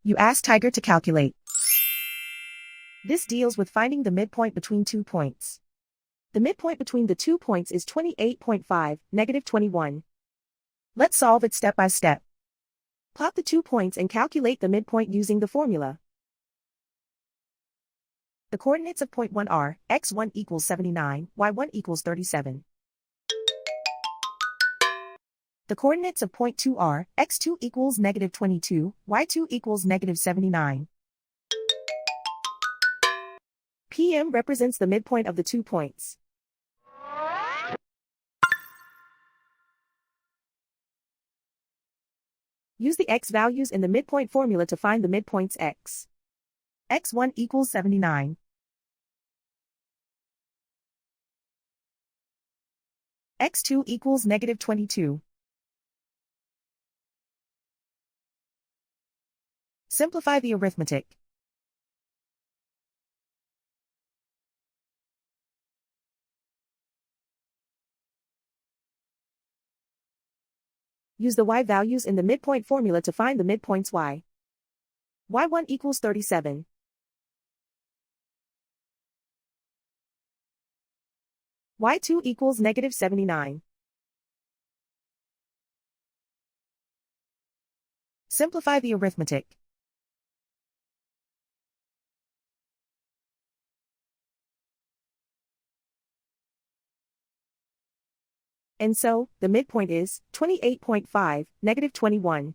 You ask Tiger to calculate. This deals with finding the midpoint between 2 points. The midpoint between the 2 points is 28.5, negative 21. Let's solve it step by step. Plot the 2 points and calculate the midpoint using the formula. The coordinates of point 1 are, x1 equals 79, y1 equals 37. The coordinates of point 2 are, x2 equals negative 22, y2 equals negative 79. PM represents the midpoint of the 2 points. Use the x values in the midpoint formula to find the midpoints x. x1 equals 79. x2 equals negative 22. Simplify the arithmetic. Use the y values in the midpoint formula to find the midpoints y. y1 equals 37. y2 equals negative 79. Simplify the arithmetic. And so, the midpoint is 28.5, negative 21.